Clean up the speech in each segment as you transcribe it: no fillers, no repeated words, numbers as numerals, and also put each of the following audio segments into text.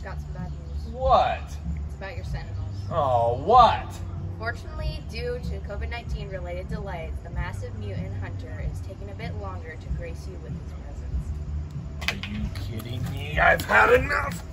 got some bad news. What? It's about your Sentinels. Oh, what? Fortunately, due to COVID-19 related delays, the massive mutant hunter is taking a bit longer to grace you with his presence. Are you kidding me? I've had enough!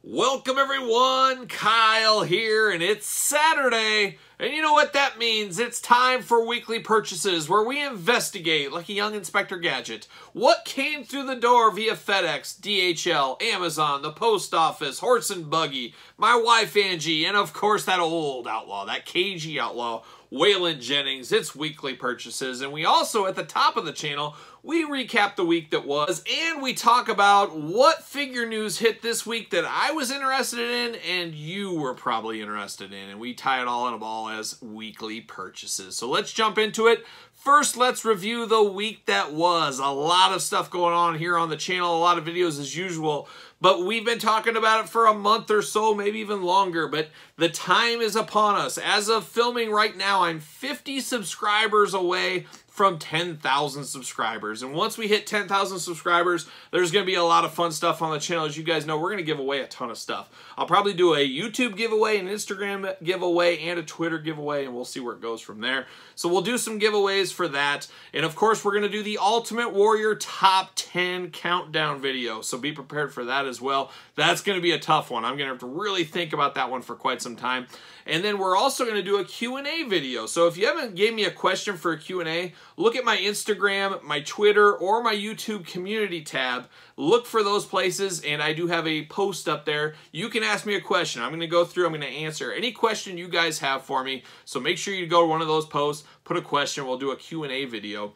Welcome everyone, Kyle here, and it's Saturday, and you know what that means? It's time for Weekly Purchases, where we investigate, like a young Inspector Gadget, what came through the door via FedEx, DHL, Amazon, the post office, Horse and Buggy, my wife Angie, and of course that old outlaw, that cagey outlaw, Waylon Jennings. It's Weekly Purchases, and we also, at the top of the channel, we recap the week that was, and we talk about what figure news hit this week that I was interested in and you were probably interested in, and we tie it all in a ball as Weekly Purchases. So let's jump into it. First, let's review the week that was. A lot of stuff going on here on the channel, a lot of videos as usual, but we've been talking about it for a month or so, maybe even longer, but the time is upon us. As of filming right now, I'm 50 subscribers away from 10,000 subscribers. And once we hit 10,000 subscribers, there's going to be a lot of fun stuff on the channel. As you guys know, we're going to give away a ton of stuff. I'll probably do a YouTube giveaway, an Instagram giveaway, and a Twitter giveaway, and we'll see where it goes from there. So we'll do some giveaways for that. And of course, we're going to do the Ultimate Warrior Top 10 Countdown video. So be prepared for that as well. That's going to be a tough one. I'm going to have to really think about that one for quite some time. And then we're also going to do a Q&A video. So if you haven't gave me a question for a Q&A, look at my Instagram, my Twitter, or my YouTube community tab. Look for those places, and I do have a post up there. You can ask me a question. I'm going to go through, I'm going to answer any question you guys have for me. So make sure you go to one of those posts, put a question, we'll do a Q&A video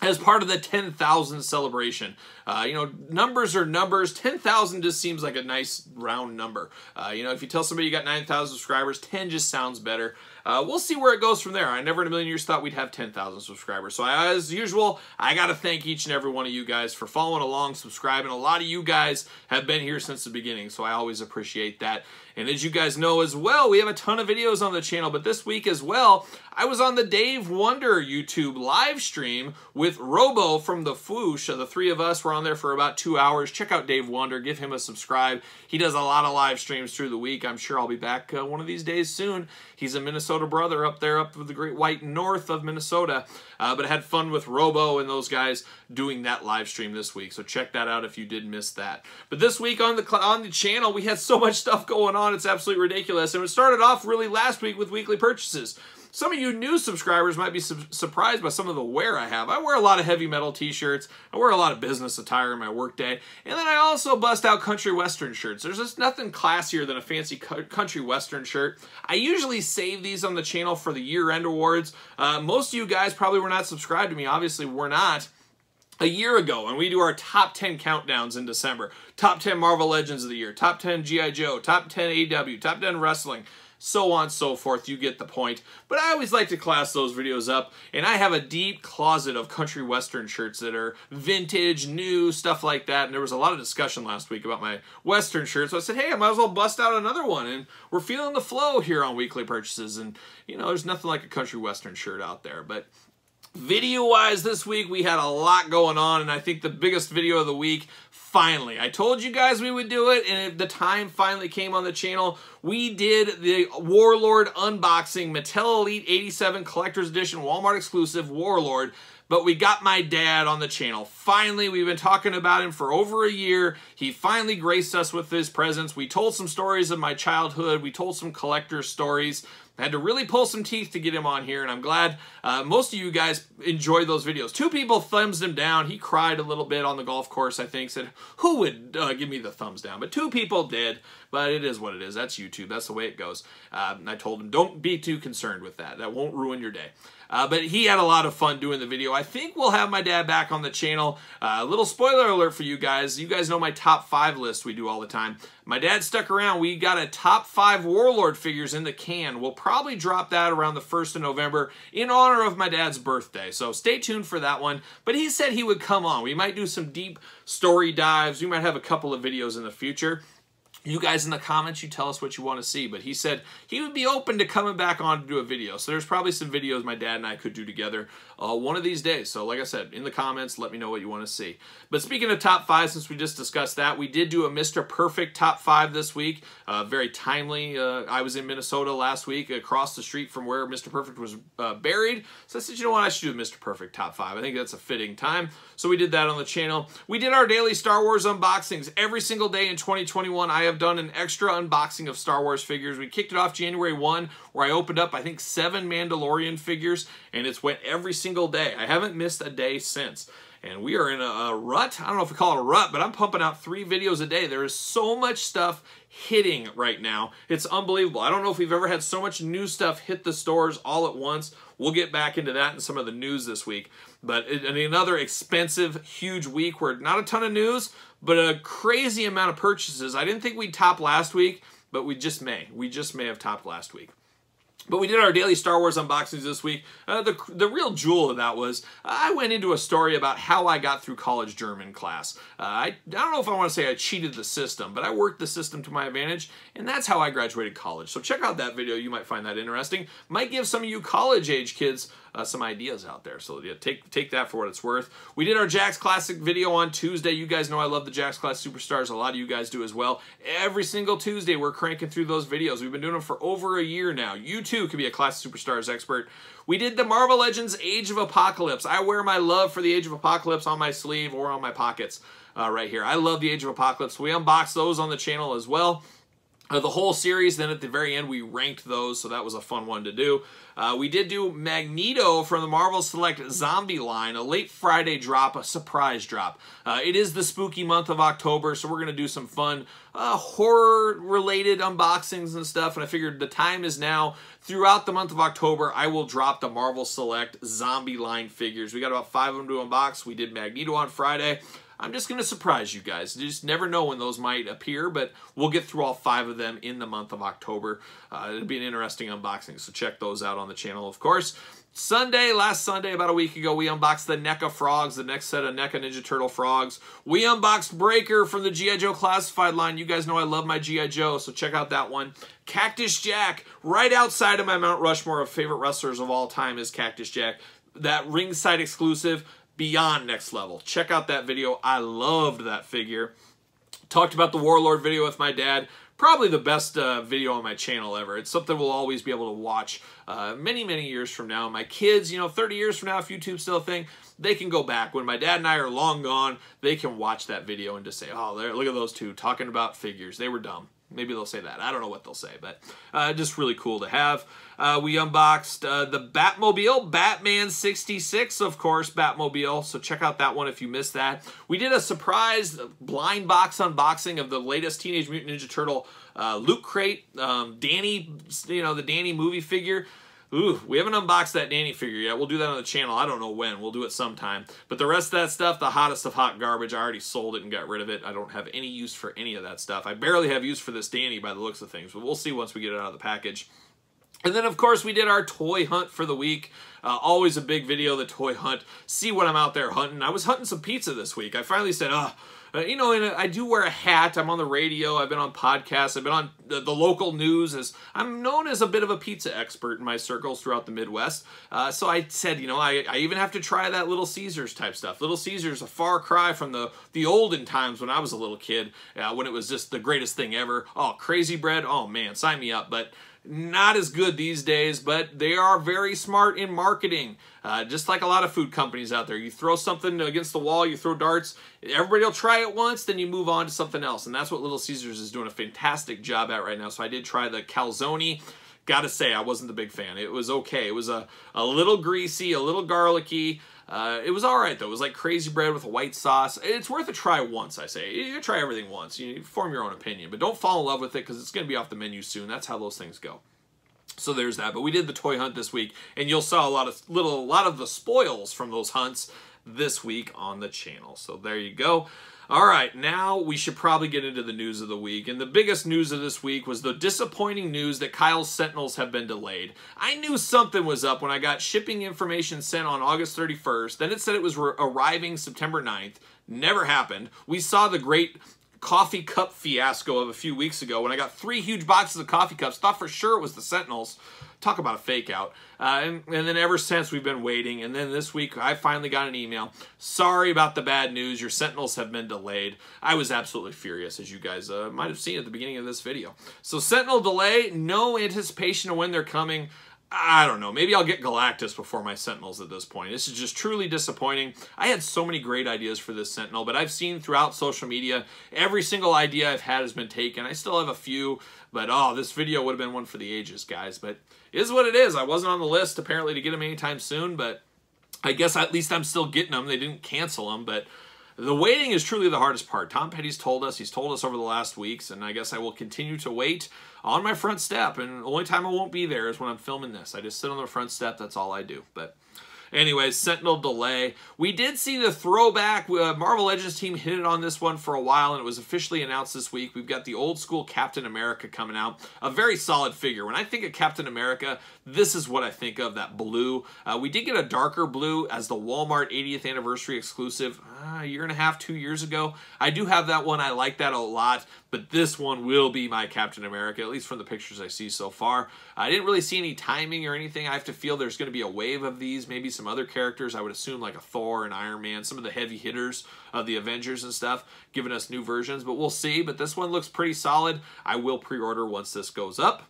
as part of the 10,000 celebration. You know, numbers are numbers. 10,000 just seems like a nice round number. You know, if you tell somebody you got 9,000 subscribers, 10 just sounds better. We'll see where it goes from there. I never in a million years thought we'd have 10,000 subscribers. So as usual, I got to thank each and every one of you guys for following along, subscribing. A lot of you guys have been here since the beginning, so I always appreciate that. And as you guys know as well, we have a ton of videos on the channel, but this week as well, I was on the Dave Wonder YouTube live stream with Robo from the Fwoosh. The three of us were on there for about 2 hours. Check out Dave Wonder. Give him a subscribe. He does a lot of live streams through the week. I'm sure I'll be back one of these days soon. He's a Minnesota brother up there, up with the Great White North of Minnesota. But I had fun with Robo and those guys doing that live stream this week. So check that out if you did miss that. But this week on the channel, we had so much stuff going on. It's absolutely ridiculous. And it started off really last week with Weekly Purchases. Some of you new subscribers might be surprised by some of the wear I have. I wear a lot of heavy metal t-shirts. I wear a lot of business attire in my workday. And then I also bust out country western shirts. There's just nothing classier than a fancy country western shirt. I usually save these on the channel for the year-end awards. Most of you guys probably were not subscribed to me. Obviously, we're not. A year ago, and we do our top 10 countdowns in December. Top 10 Marvel Legends of the year. Top 10 G.I. Joe. Top 10 AW. Top 10 Wrestling. So on and so forth. You get the point. But I always like to class those videos up, and I have a deep closet of country western shirts that are vintage, new, stuff like that. And there was a lot of discussion last week about my western shirts. So I said, hey, I might as well bust out another one. And we're feeling the flow here on Weekly Purchases. And, you know, there's nothing like a country western shirt out there. But video-wise this week, we had a lot going on, and I think the biggest video of the week, finally. I told you guys we would do it, and the time finally came on the channel. We did the Warlord unboxing, Mattel Elite 87 Collector's Edition, Walmart exclusive Warlord, but we got my dad on the channel. Finally, we've been talking about him for over a year. He finally graced us with his presence. We told some stories of my childhood. We told some collector stories. I had to really pull some teeth to get him on here, and I'm glad most of you guys enjoyed those videos. 2 people thumbs him down. He cried a little bit on the golf course, I think, said, who would give me the thumbs down? But 2 people did. but it is what it is. That's YouTube. That's the way it goes. I told him, don't be too concerned with that. That won't ruin your day. But he had a lot of fun doing the video. I think we'll have my dad back on the channel. A little spoiler alert for you guys. You guys know my top 5 list we do all the time. My dad stuck around. We got a top 5 Warlord figures in the can. We'll probably drop that around the 1st of November in honor of my dad's birthday. So stay tuned for that one. But he said he would come on. We might do some deep story dives. We might have a couple of videos in the future. You guys in the comments, you tell us what you want to see. But he said he would be open to coming back on to do a video. So there's probably some videos my dad and I could do together one of these days. So like I said, in the comments, let me know what you want to see. But speaking of top 5, since we just discussed that, we did do a Mr. Perfect top 5 this week. Very timely. I was in Minnesota last week across the street from where Mr. Perfect was buried. So I said, you know what, I should do a Mr. Perfect top 5. I think that's a fitting time. So we did that on the channel. We did our daily Star Wars unboxings every single day in 2021. I have done an extra unboxing of Star Wars figures. We kicked it off January 1, where I opened up, I think, 7 Mandalorian figures, and it's went every single day. I haven't missed a day since. And we are in a rut. I don't know if we call it a rut, but I'm pumping out 3 videos a day. There is so much stuff hitting right now. It's unbelievable. I don't know if we've ever had so much new stuff hit the stores all at once. We'll get back into that and some of the news this week. But another expensive, huge week where not a ton of news, but a crazy amount of purchases. I didn't think we'd top last week, but we just may. We just may have topped last week. But we did our daily Star Wars unboxings this week. The real jewel of that was I went into a story about how I got through college German class. I don't know if I want to say I cheated the system, but I worked the system to my advantage, and that's how I graduated college. So check out that video. You might find that interesting. Might give some of you college-age kids some ideas out there. So yeah, take that for what it's worth. We did our Jakks Classic video on Tuesday. You guys know I love the Jakks Classic Superstars. A lot of you guys do as well. Every single Tuesday, we're cranking through those videos. We've been doing them for over a year now. You too can be a Classic Superstars expert. We did the Marvel Legends Age of Apocalypse. I wear my love for the Age of Apocalypse on my sleeve or on my pockets right here. I love the Age of Apocalypse. We unboxed those on the channel as well. The whole series, then at the very end, we ranked those, so that was a fun one to do. We did do Magneto from the Marvel Select Zombie line, a late Friday drop, a surprise drop. It is the spooky month of October, so we're going to do some fun horror-related unboxings and stuff, and I figured the time is now. Throughout the month of October, I will drop the Marvel Select Zombie line figures. We got about 5 of them to unbox. We did Magneto on Friday. I'm just going to surprise you guys. You just never know when those might appear, but we'll get through all 5 of them in the month of October. It'll be an interesting unboxing, so check those out on the channel, of course. Last Sunday, about a week ago, we unboxed the NECA frogs, the next set of NECA Ninja Turtle frogs. We unboxed Breaker from the G.I. Joe Classified line. You guys know I love my G.I. Joe, so check out that one. Cactus Jack, right outside of my Mount Rushmore of favorite wrestlers of all time is Cactus Jack. That ringside exclusive, beyond next level. Check out that video. I loved that figure. Talked about the Warlord video with my dad. Probably the best video on my channel ever. It's something we'll always be able to watch many, many years from now. My kids, 30 years from now, if YouTube's still a thing, they can go back. When my dad and I are long gone, they can watch that video and just say, oh, there, look at those two talking about figures. They were dumb. Maybe they'll say that. I don't know what they'll say, but just really cool to have. We unboxed the Batmobile, Batman 66, of course, Batmobile. So check out that one if you missed that. We did a surprise blind box unboxing of the latest Teenage Mutant Ninja Turtle loot crate. Danny, the Danny movie figure. Ooh, we haven't unboxed that Danny figure yet. We'll do that on the channel. I don't know when. We'll do it sometime. But the rest of that stuff, the hottest of hot garbage, I already sold it and got rid of it. I don't have any use for any of that stuff. I barely have use for this Danny by the looks of things, but we'll see once we get it out of the package. And then, of course, we did our toy hunt for the week. Always a big video, the toy hunt. See what I'm out there hunting. I was hunting some pizza this week. I finally said, I do wear a hat. I'm on the radio. I've been on podcasts. I've been on the local news. I'm known as a bit of a pizza expert in my circles throughout the Midwest. So I said, I even have to try that Little Caesars type stuff. Little Caesars, a far cry from the olden times when I was a little kid, when it was just the greatest thing ever. Oh, Crazy Bread. Oh, man, sign me up. But not as good these days, but they are very smart in marketing. Just like a lot of food companies out there. You throw something against the wall, you throw darts, everybody will try it once, then you move on to something else. And that's what Little Caesars is doing a fantastic job at right now. So I did try the calzone. Gotta say, I wasn't the big fan. It was okay. It was a little greasy, a little garlicky. It was all right, though. It was like crazy bread with a white sauce. It's worth a try once, I say. You gotta try everything once. You form your own opinion, but don't fall in love with it because it's going to be off the menu soon. That's how those things go. So there's that. But we did the toy hunt this week, and you'll saw a lot of the spoils from those hunts this week on the channel. So there you go. All right, now we should probably get into the news of the week. And the biggest news of this week was the disappointing news that Kyle's Sentinels have been delayed. I knew something was up when I got shipping information sent on August 31st. Then it said it was arriving September 9th. Never happened. We saw the great coffee cup fiasco of a few weeks ago when I got 3 huge boxes of coffee cups. Thought for sure it was the Sentinels. Talk about a fake out. And then ever since we've been waiting. And then this week I finally got an email. Sorry about the bad news. Your Sentinels have been delayed. I was absolutely furious, as you guys might have seen at the beginning of this video. So Sentinel delay, no anticipation of when they're coming. I don't know. Maybe I'll get Galactus before my Sentinels at this point. This is just truly disappointing. I had so many great ideas for this Sentinel, but I've seen throughout social media, every single idea I've had has been taken. I still have a few, but oh, this video would have been one for the ages, guys. But it is what it is. I wasn't on the list, apparently, to get them anytime soon, but I guess at least I'm still getting them. They didn't cancel them, but the waiting is truly the hardest part. Tom Petty's told us. He's told us over the last weeks, and I guess I will continue to wait on my front step, and the only time I won't be there is when I'm filming this. I just sit on the front step. That's all I do. But anyways, Sentinel delay. We did see the throwback. Marvel Legends team hit it on this one for a while, and it was officially announced this week. We've got the old school Captain America coming out. A very solid figure. When I think of Captain America, this is what I think of, that blue. We did get a darker blue as the Walmart 80th anniversary exclusive a year and a half, 2 years ago. I do have that one. I like that a lot, but this one will be my Captain America, at least from the pictures I see so far. I didn't really see any timing or anything. I have to feel there's going to be a wave of these, maybe some other characters. I would assume like a Thor and Iron Man, some of the heavy hitters of the Avengers and stuff, giving us new versions, but we'll see. But this one looks pretty solid. I will pre-order once this goes up.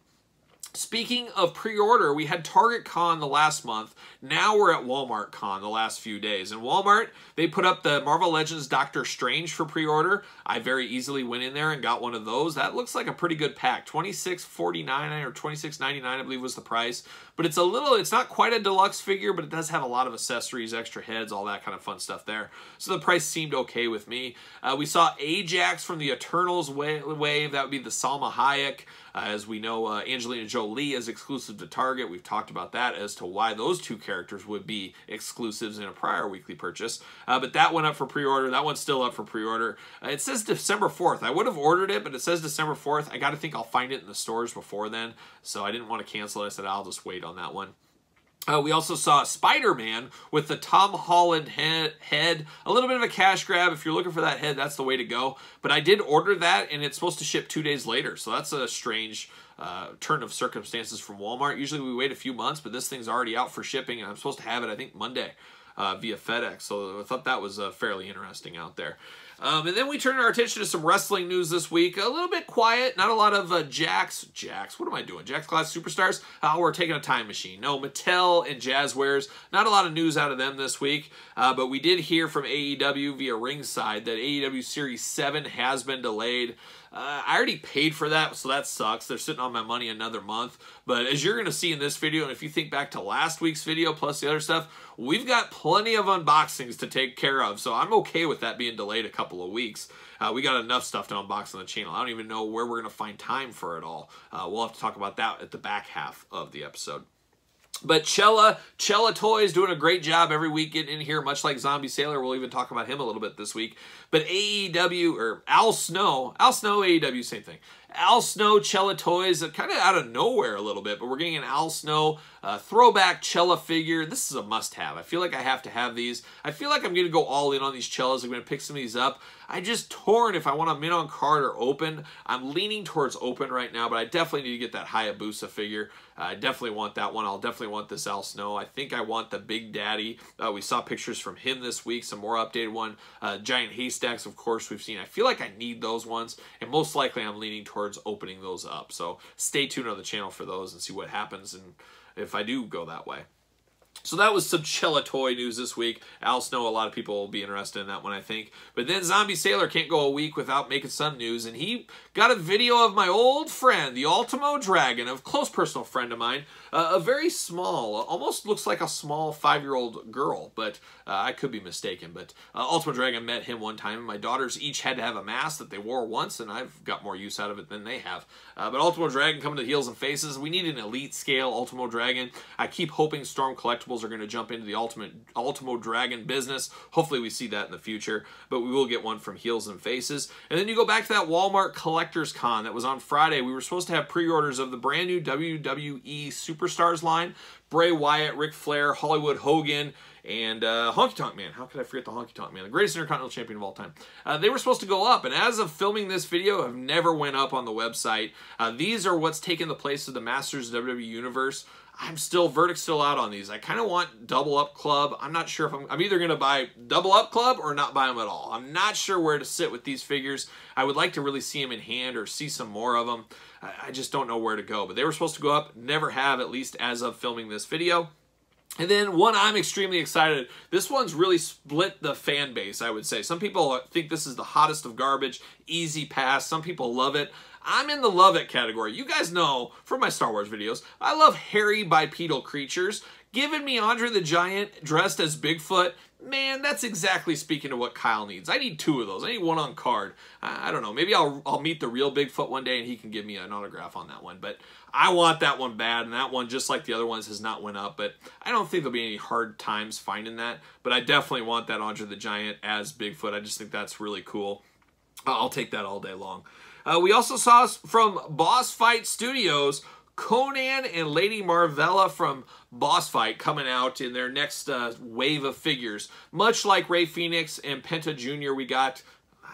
Speaking of pre-order, we had Target Con the last month. Now we're at Walmart Con the last few days. And Walmart, they put up the Marvel Legends Doctor Strange for pre-order. I very easily went in there and got one of those. That looks like a pretty good pack. $26.49 or $26.99, I believe was the price. But it's not quite a deluxe figure, but it does have a lot of accessories, extra heads, all that kind of fun stuff there. So the price seemed okay with me. We saw Ajax from the Eternals wave. That would be the Salma Hayek. As we know, Angelina Jolie is exclusive to Target. We've talked about that as to why those two characters would be exclusives in a prior weekly purchase. But that went up for pre-order. That one's still up for pre-order. It says December 4th. I would have ordered it, but it says December 4th. I got to think I'll find it in the stores before then. So I didn't want to cancel it. I said I'll just wait on that one. We also saw Spider-Man with the Tom Holland head. A little bit of a cash grab. If you're looking for that head, that's the way to go. But I did order that, and it's supposed to ship 2 days later. So that's a strange turn of circumstances from Walmart. Usually we wait a few months, but this thing's already out for shipping, and I'm supposed to have it, I think, Monday via FedEx. So I thought that was fairly interesting out there. And then we turned our attention to some wrestling news this week. A little bit quiet. Not a lot of Jakks. What am I doing? Jakks Class Superstars? We're taking a time machine. No, Mattel and Jazzwares. Not a lot of news out of them this week. But we did hear from AEW via Ringside that AEW Series 7 has been delayed. I already paid for that, so that sucks. They're sitting on my money another month. But as you're going to see in this video, and if you think back to last week's video plus the other stuff, we've got plenty of unboxings to take care of. So I'm okay with that being delayed a couple of weeks. We got enough stuff to unbox on the channel. I don't even know where we're going to find time for it all. We'll have to talk about that at the back half of the episode. But Cella Toys doing a great job every week getting in here, much like Zombie Sailor. We'll even talk about him a little bit this week. But AEW, or Al Snow, AEW, same thing. Al Snow Cella Toys, kind of out of nowhere a little bit, but we're getting an Al Snow throwback Cella figure. This is a must-have. I feel like I have to have these. I feel like I'm going to go all in on these Cellas. I'm going to pick some of these up. I'm just torn if I want a mint on card or open. I'm leaning towards open right now, but I definitely need to get that Hayabusa figure. I definitely want that one. I'll definitely want this Al Snow. I think I want the Big Daddy. We saw pictures from him this week, some more updated one. Giant Haystacks, of course, we've seen. I feel like I need those ones, and most likely I'm leaning towards opening those up. So stay tuned on the channel for those and see what happens and if I do go that way. So that was some Cella toy news this week. Al Snow, a lot of people will be interested in that one, I think. But then Zombie Sailor can't go a week without making some news, and he got a video of my old friend, the Ultimo Dragon, a close personal friend of mine, a very small, almost looks like a small 5-year-old girl, but I could be mistaken. But Ultimo Dragon met him one time, and my daughters each had to have a mask that they wore once, and I've got more use out of it than they have. But Ultimo Dragon coming to Heels and Faces. We need an elite scale Ultimo Dragon. I keep hoping Storm Collectibles are going to jump into the Ultimo Dragon business. Hopefully we see that in the future, but we will get one from Heels and Faces. And then you go back to that Walmart Collectors Con that was on Friday. We were supposed to have pre-orders of the brand new WWE Superstars line. Bray Wyatt, Ric Flair, Hollywood Hogan, and Honky Tonk Man. How could I forget the Honky Tonk Man? The greatest Intercontinental Champion of all time. They were supposed to go up, and as of filming this video, have never went up on the website. These are what's taken the place of the Masters of WWE Universe. Verdict's still out on these. I kind of want Double Up Club. I'm not sure if I'm either going to buy Double Up Club or not buy them at all. I'm not sure where to sit with these figures. I would like to really see them in hand or see some more of them. I just don't know where to go. But they were supposed to go up, never have, at least as of filming this video. And then one I'm extremely excited. This one's really split the fan base, I would say. Some people think this is the hottest of garbage, easy pass. Some people love it. I'm in the love it category. You guys know from my Star Wars videos, I love hairy bipedal creatures. Giving me Andre the Giant dressed as Bigfoot, man, that's exactly speaking to what Kyle needs. I need 2 of those. I need one on card. I don't know. Maybe I'll meet the real Bigfoot one day and he can give me an autograph on that one. But I want that one bad, and that one, just like the other ones, has not went up. But I don't think there'll be any hard times finding that. But I definitely want that Andre the Giant as Bigfoot. I just think that's really cool. I'll take that all day long. We also saw from Boss Fight Studios, Conan and Lady Marvella from Boss Fight coming out in their next wave of figures. Much like Rey Fenix and Penta Jr. we got,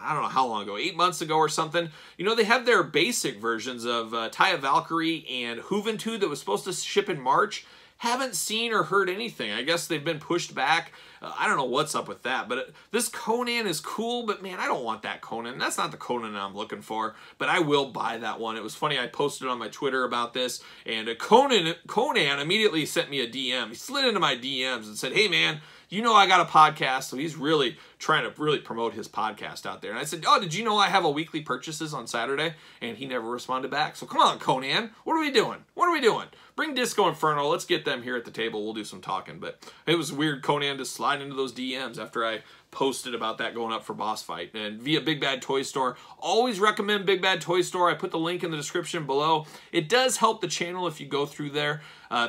I don't know how long ago, 8 months ago or something. You know, they have their basic versions of Taya Valkyrie and Juventud that was supposed to ship in March. Haven't seen or heard anything. I guess they've been pushed back. I don't know what's up with that, but this Conan is cool, but man, I don't want that Conan. That's not the Conan I'm looking for, but I will buy that one. It was funny, I posted on my Twitter about this, and Conan immediately sent me a DM. He slid into my DMs and said, hey man, you know I got a podcast, so he's really trying to really promote his podcast out there. And I said, oh, did you know I have a weekly purchases on Saturday? And he never responded back. So come on, Conan. What are we doing? What are we doing? Bring Disco Inferno. Let's get them here at the table. We'll do some talking. But it was weird, Conan, to slide into those DMs after I posted about that going up for Boss Fight. And via Big Bad Toy Store. Always recommend Big Bad Toy Store. I put the link in the description below. It does help the channel if you go through there.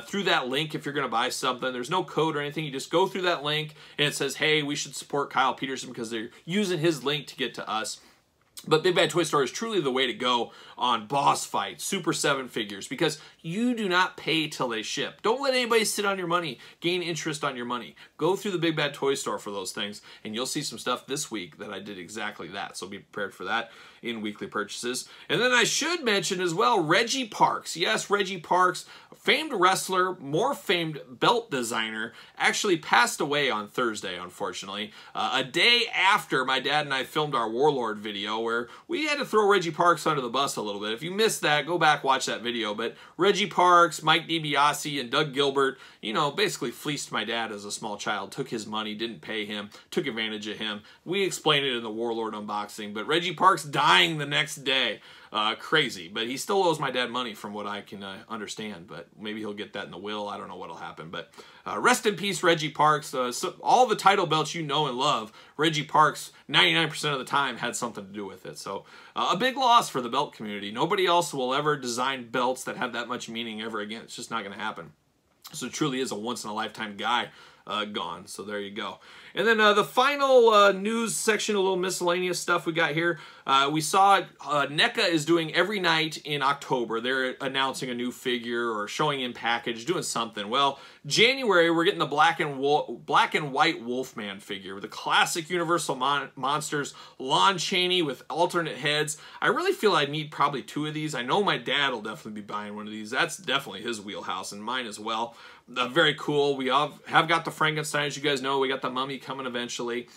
Through that link, if you're going to buy something, there's no code or anything. You just go through that link and it says, hey, we should support Kyle Peterson because they're using his link to get to us. But Big Bad Toy Store is truly the way to go on Boss Fight, Super 7 figures, because you do not pay till they ship. Don't let anybody sit on your money, gain interest on your money. Go through the Big Bad Toy Store for those things, and you'll see some stuff this week that I did exactly that. So be prepared for that in weekly purchases. And then I should mention as well, Reggie Parks. Yes, Reggie Parks, famed wrestler, more famed belt designer, actually passed away on Thursday, unfortunately. A day after my dad and I filmed our Warlord video, where we had to throw Reggie Parks under the bus a little bit. If you missed that, go back, watch that video. But Reggie Parks, Mike DiBiase, and Doug Gilbert, you know, basically fleeced my dad as a small child, took his money, didn't pay him, took advantage of him. We explained it in the Warlord unboxing, but Reggie Parks dying the next day. Crazy, but he still owes my dad money from what I can understand, but maybe he'll get that in the will. I don't know what'll happen, but rest in peace, Reggie Parks. So all the title belts you know and love, Reggie Parks 99% of the time had something to do with it. So a big loss for the belt community. Nobody else will ever design belts that have that much meaning ever again. It's just not going to happen. So it truly is a once-in-a-lifetime guy gone. So there you go. And then the final news section, a little miscellaneous stuff we got here. We saw NECA is doing every night in October. They're announcing a new figure or showing in package, doing something. Well, January, we're getting the black and white Wolfman figure. The classic Universal Monsters, Lon Chaney with alternate heads. I really feel I need probably 2 of these. I know my dad will definitely be buying one of these. That's definitely his wheelhouse and mine as well. Very cool. We have got the Frankenstein, as you guys know. We got the Mummy coming eventually.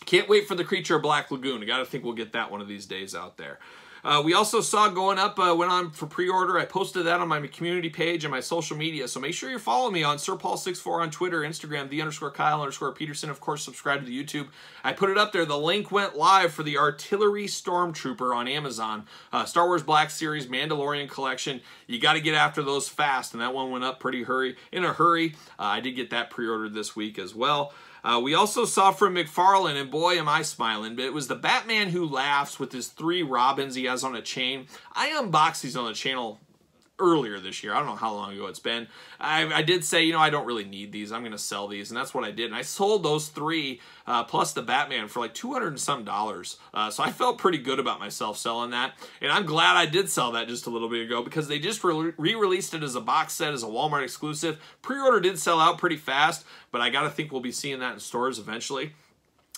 Can't wait for the Creature of Black Lagoon. I got to think we'll get that one of these days out there. We also saw going up, went on for pre-order. I posted that on my community page and my social media. So make sure you follow me on SirPaul64 on Twitter, Instagram, _Kyle_Peterson. Of course, subscribe to the YouTube. I put it up there. The link went live for the Artillery Stormtrooper on Amazon. Star Wars Black Series, Mandalorian Collection. You got to get after those fast, and that one went up in a hurry. I did get that pre-ordered this week as well. We also saw from McFarlane, and boy am I smiling, but it was the Batman Who Laughs with his 3 Robins he has on a chain. I unboxed these on the channel earlier this year. I don't know how long ago it's been. I did say, you know, I don't really need these. I'm going to sell these, and that's what I did. And I sold those 3 plus the Batman for like $200 and some. So I felt pretty good about myself selling that. And I'm glad I did sell that just a little bit ago because they just re-released it as a box set, as a Walmart exclusive. Pre-order did sell out pretty fast, but I got to think we'll be seeing that in stores eventually.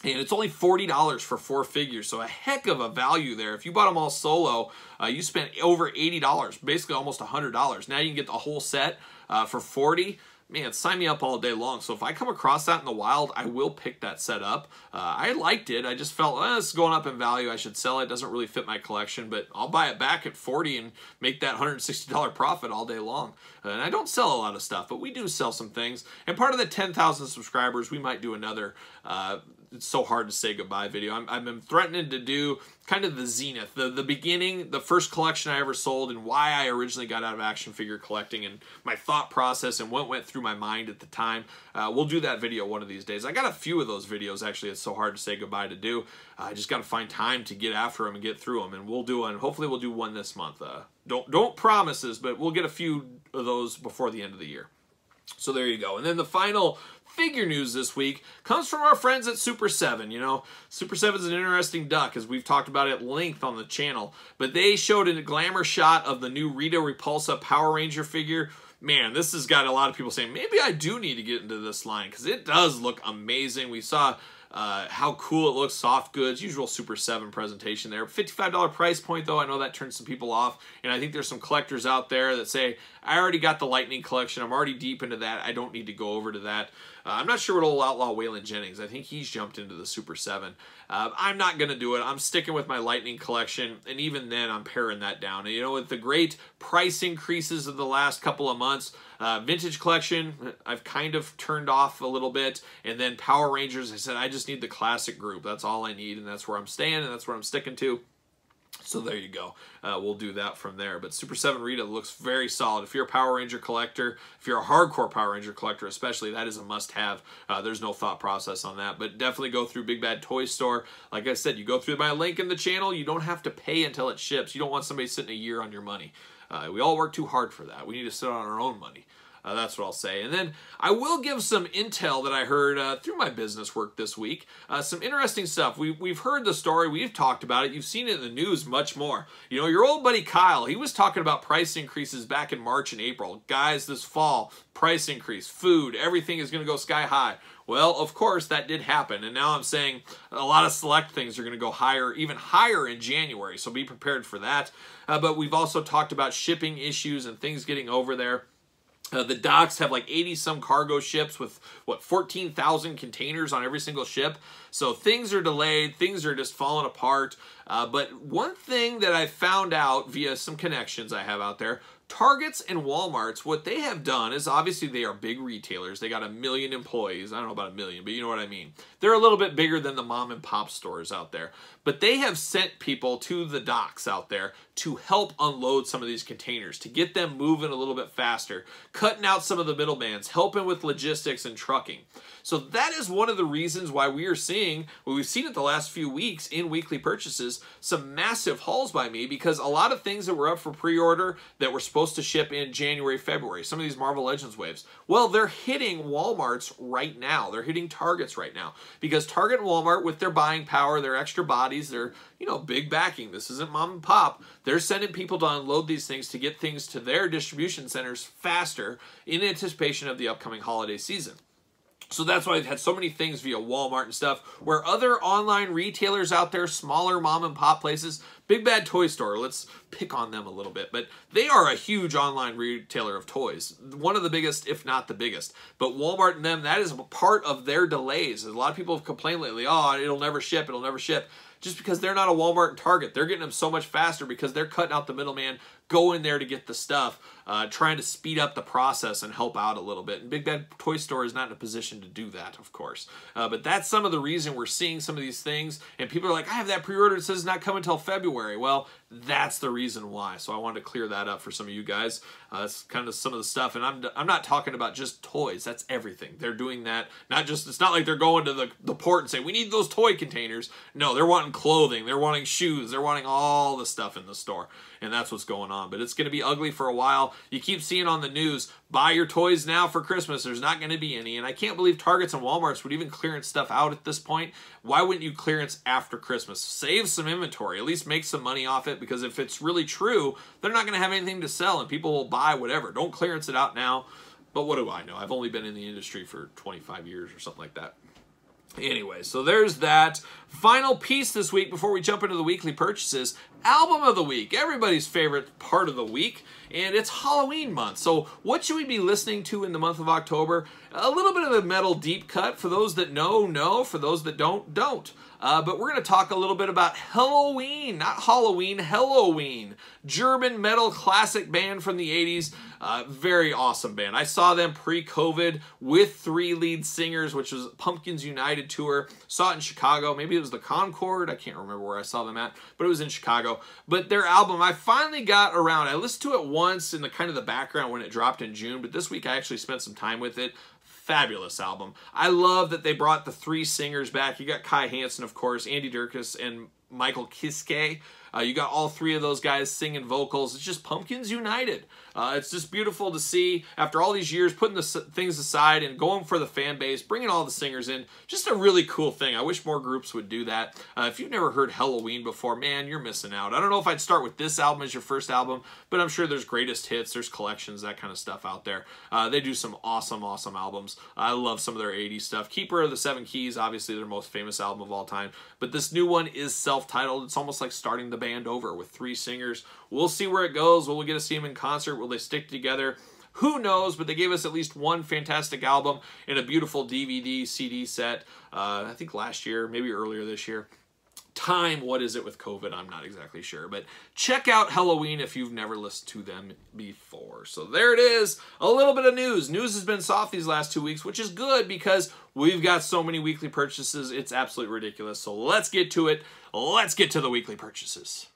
And it's only $40 for 4 figures, so a heck of a value there. If you bought them all solo, you spent over $80, basically almost $100. Now you can get the whole set for $40. Man, sign me up all day long. So if I come across that in the wild, I will pick that set up. I liked it. I just felt, it's going up in value. I should sell it. It doesn't really fit my collection, but I'll buy it back at $40 and make that $160 profit all day long. And I don't sell a lot of stuff, but we do sell some things. And part of the 10,000 subscribers, we might do another it's so hard to say goodbye video. I've been threatening to do kind of the zenith, the beginning, the first collection I ever sold, and why I originally got out of action figure collecting, and my thought process and what went through my mind at the time. We'll do that video one of these days. I got a few of those videos, actually. It's so hard to say goodbye to do. I just got to find time to get after them and get through them, and we'll do one. Hopefully we'll do one this month. Don't promises, but we'll get a few of those before the end of the year. So there you go. And then the final figure news this week comes from our friends at Super 7. You know, Super 7 is an interesting duck, as we've talked about at length on the channel. But they showed a glamour shot of the new Rita Repulsa Power Ranger figure. Man, this has got a lot of people saying, maybe I do need to get into this line, because it does look amazing. We saw how cool it looks, soft goods, usual Super 7 presentation there. $55 price point, though. I know that turns some people off, and I think there's some collectors out there that say, I already got the Lightning collection. I'm already deep into that. I don't need to go over to that. I'm not sure what old outlaw Waylon Jennings. I think he's jumped into the Super 7. I'm not going to do it. I'm sticking with my Lightning collection, and even then, I'm paring that down. And, you know, with the great price increases of the last couple of months, Vintage collection, I've kind of turned off a little bit. And then Power Rangers, I said, I just need the classic group. That's all I need, and that's where I'm staying, and that's where I'm sticking to. So there you go. We'll do that from there. But Super 7 Rita looks very solid. If you're a Power Ranger collector, if you're a hardcore Power Ranger collector especially, that is a must-have. There's no thought process on that. But definitely go through Big Bad Toy Store. Like I said, you go through my link in the channel. You don't have to pay until it ships. You don't want somebody sitting a year on your money. We all work too hard for that. We need to sit on our own money. That's what I'll say. And then I will give some intel that I heard through my business work this week. Some interesting stuff. We've heard the story. We've talked about it. You've seen it in the news much more. You know, your old buddy Kyle, he was talking about price increases back in March and April. Guys, this fall, price increase, food, everything is going to go sky high. Well, of course, that did happen. And now I'm saying a lot of select things are going to go higher, even higher in January. So be prepared for that. But we've also talked about shipping issues and things getting over there. The docks have like 80-some cargo ships with, what, 14,000 containers on every single ship. So things are delayed. Things are just falling apart. But one thing that I found out via some connections I have out there, Targets and Walmarts, what they have done is, obviously they are big retailers. They got 1 million employees. I don't know about 1 million, but you know what I mean. They're a little bit bigger than the mom and pop stores out there. But they have sent people to the docks out there to help unload some of these containers, to get them moving a little bit faster, cutting out some of the middlemans, helping with logistics and trucking. So that is one of the reasons why we are seeing, well, we've seen it the last few weeks in weekly purchases, some massive hauls by me, because a lot of things that were up for pre-order that were supposed to ship in January, February, some of these Marvel Legends waves, well, they're hitting Walmarts right now. They're hitting Targets right now, because Target and Walmart, with their buying power, their extra bodies, their, you know, big backing, this isn't mom and pop, they're sending people to unload these things to get things to their distribution centers faster in anticipation of the upcoming holiday season. So that's why I've had so many things via Walmart and stuff, where other online retailers out there, smaller mom and pop places, Big Bad Toy Store, let's pick on them a little bit, but they are a huge online retailer of toys. One of the biggest, if not the biggest. But Walmart and them, that is part of their delays. A lot of people have complained lately, oh, it'll never ship, it'll never ship. just because they're not a Walmart and Target. They're getting them so much faster because they're cutting out the middleman, go in there to get the stuff, trying to speed up the process and help out a little bit. And Big Bad Toy Store is not in a position to do that, of course. But that's some of the reason we're seeing some of these things. And people are like, I have that pre-order. It says it's not coming until February. Well, that's the reason why. So I wanted to clear that up for some of you guys. That's kind of some of the stuff. And I'm not talking about just toys. That's everything. They're doing that. It's not like they're going to the port and saying, we need those toy containers. No, they're wanting clothing. They're wanting shoes. They're wanting all the stuff in the store. And that's what's going on. But it's going to be ugly for a while. You keep seeing on the news, buy your toys now for Christmas. There's not going to be any. And I can't believe Targets and Walmarts would even clearance stuff out at this point. Why wouldn't you clearance after Christmas? Save some inventory. At least make some money off it. Because if it's really true, they're not going to have anything to sell. And people will buy whatever. Don't clearance it out now. But what do I know? I've only been in the industry for 25 years or something like that. Anyway, so there's that. Final piece this week before we jump into the weekly purchases. Album of the week. Everybody's favorite part of the week. And it's Halloween month. So what should we be listening to in the month of October? A little bit of the metal deep cut. For those that know. For those that don't. But we're going to talk a little bit about Helloween. Not Halloween, Helloween. German metal classic band from the 80s. Very awesome band. I saw them pre-COVID with 3 lead singers, which was Pumpkins United tour. Saw it in Chicago. Maybe it was the Concord. I can't remember where I saw them at, but it was in Chicago. But their album, I finally got around. I listened to it once in the kind of the background when it dropped in June, but this week I actually spent some time with it. Fabulous album. I love that they brought the 3 singers back. You got Kai Hansen, of course, Andy Dierkes, and Michael Kiske. You got all 3 of those guys singing vocals. It's just Pumpkins United. It's just beautiful to see after all these years, putting the things aside and going for the fan base, bringing all the singers in. Just a really cool thing. I wish more groups would do that. If you've never heard Helloween before, man, you're missing out. I don't know if I'd start with this album as your first album, but I'm sure there's greatest hits, there's collections, that kind of stuff out there. They do some awesome albums. I love some of their 80s stuff. Keeper of the Seven Keys, obviously their most famous album of all time, but this new one is self-titled. It's almost like starting the band over with 3 singers. We'll see where it goes. Will we get to see them in concert? Will they stick together? Who knows, but they gave us at least one fantastic album and a beautiful DVD, CD set, I think last year, maybe earlier this year. Time, what is it with COVID? I'm not exactly sure, but check out Helloween if you've never listened to them before. So there it is, a little bit of news. News has been soft these last 2 weeks, which is good because we've got so many weekly purchases. It's absolutely ridiculous. So let's get to it. Let's get to the weekly purchases.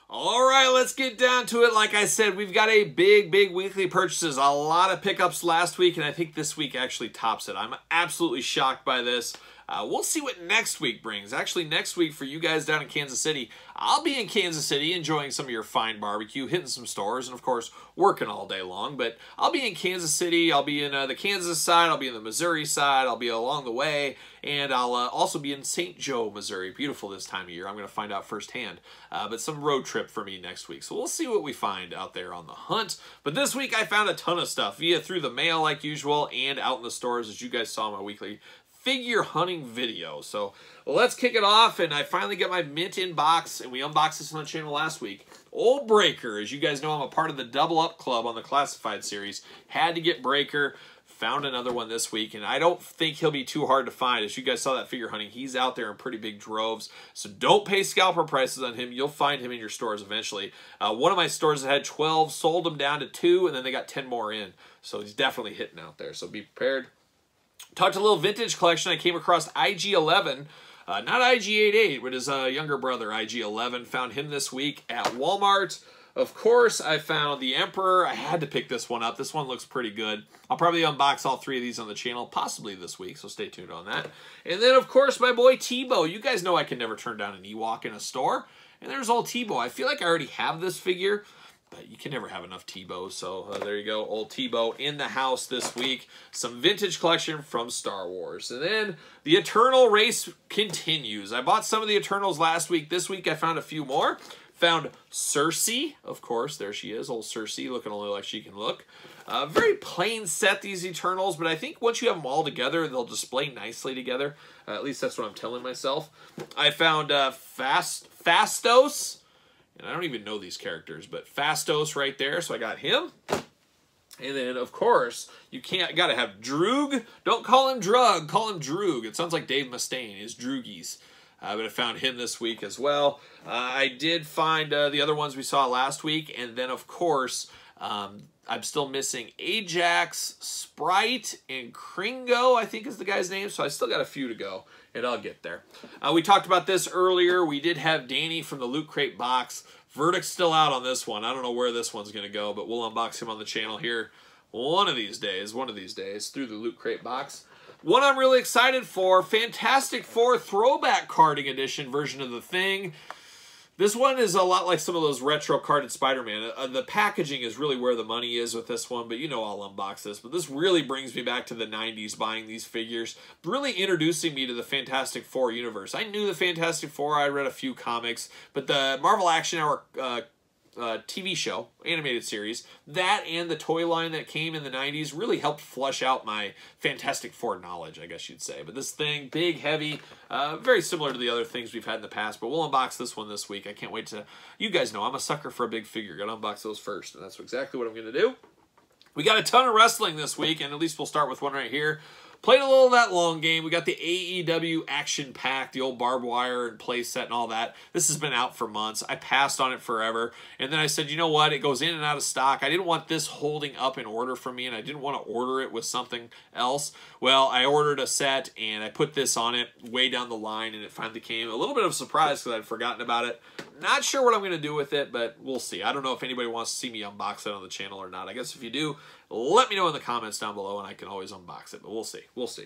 All right, let's get down to it. Like I said, we've got a big weekly purchases. A lot of pickups last week, and I think this week actually tops it. I'm absolutely shocked by this. We'll see what next week brings. Actually, next week for you guys down in Kansas City, I'll be in Kansas City enjoying some of your fine barbecue, hitting some stores, and of course, working all day long. But I'll be in Kansas City. I'll be in the Kansas side. I'll be in the Missouri side. I'll be along the way. And I'll also be in St. Joe, Missouri. Beautiful this time of year. I'm going to find out firsthand. But some road trip for me next week. So we'll see what we find out there on the hunt. But this week, I found a ton of stuff through the mail like usual and out in the stores, as you guys saw in my weekly figure hunting video. So let's kick it off, and I finally got my mint in box, and we unboxed this on the channel last week. Old Breaker, as you guys know, I'm a part of the Double Up Club on the Classified series. Had to get Breaker. Found another one this week, and I don't think he'll be too hard to find. As you guys saw that figure hunting, he's out there in pretty big droves, so don't pay scalper prices on him. You'll find him in your stores eventually. One of my stores that had 12 sold them down to 2, and then they got 10 more in, so he's definitely hitting out there, so be prepared. Talked a little vintage collection. I came across IG-11, not IG-88, but his younger brother, IG-11. Found him this week at Walmart. Of course, I found the Emperor. I had to pick this one up. This one looks pretty good. I'll probably unbox all 3 of these on the channel, possibly this week, so stay tuned on that. And then, of course, my boy Tebow. You guys know I can never turn down an Ewok in a store. And there's old Tebow. I feel like I already have this figure, but you can never have enough Tebow. So there you go, old Tebow in the house this week. Some vintage collection from Star Wars. And then the Eternal race continues. I bought some of the Eternals last week. This week I found a few more. Found Cersei, of course, there she is, old Cersei, looking only like she can look. Very plain set, these Eternals, but I think once you have them all together, they'll display nicely together. At least that's what I'm telling myself. I found Phastos, and I don't even know these characters, but Phastos right there, so I got him. And then, of course, you got to have Droog. Don't call him Drug, call him Droog. It sounds like Dave Mustaine is Droogies. But I found him this week as well. I did find the other ones we saw last week. And then, of course, I'm still missing Ajax, Sprite, and Kringo, I think is the guy's name. So I still got a few to go, and I'll get there. We talked about this earlier. We did have Danny from the Loot Crate box. Verdict's still out on this one. I don't know where this one's going to go, but we'll unbox him on the channel here one of these days through the Loot Crate box. One I'm really excited for, Fantastic Four Throwback Carding Edition version of The Thing. This one is a lot like some of those retro carded Spider-Man. The packaging is really where the money is with this one, but you know I'll unbox this. But this really brings me back to the 90s buying these figures, really introducing me to the Fantastic Four universe. I knew the Fantastic Four, I read a few comics, but the Marvel Action Hour TV show, animated series, that and the toy line that came in the 90s really helped flush out my Fantastic Four knowledge, I guess you'd say. But this thing, big, heavy, very similar to the other things we've had in the past, but we'll unbox this one this week. I can't wait to, you guys know I'm a sucker for a big figure. Gotta unbox those first, and that's exactly what I'm gonna do. We got a ton of wrestling this week, and at least we'll start with one right here. Played a little of that long game. We got the AEW Action Pack, the old barbed wire and play set and all that. This has been out for months. I passed on it forever. And then I said, you know what? It goes in and out of stock. I didn't want this holding up in order for me, and I didn't want to order it with something else. Well, I ordered a set, and I put this on it way down the line, and it finally came. A little bit of a surprise because I'd forgotten about it. Not sure what I'm going to do with it, but we'll see. I don't know if anybody wants to see me unbox it on the channel or not. I guess if you do, let me know in the comments down below, and I can always unbox it, but we'll see. We'll see.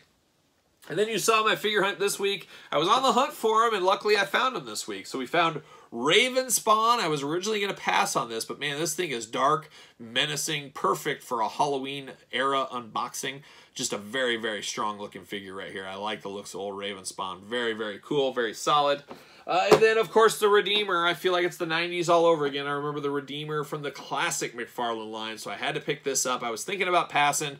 And then you saw my figure hunt this week. I was on the hunt for him, and luckily I found him this week. So we found Raven Spawn. I was originally going to pass on this, but man, this thing is dark, menacing, perfect for a Halloween era unboxing. Just a very, very strong looking figure right here. I like the looks of old Raven Spawn. Very, very cool, very solid. And then, of course, the Redeemer. I feel like it's the 90s all over again. I remember the Redeemer from the classic McFarlane line, so I had to pick this up. I was thinking about passing,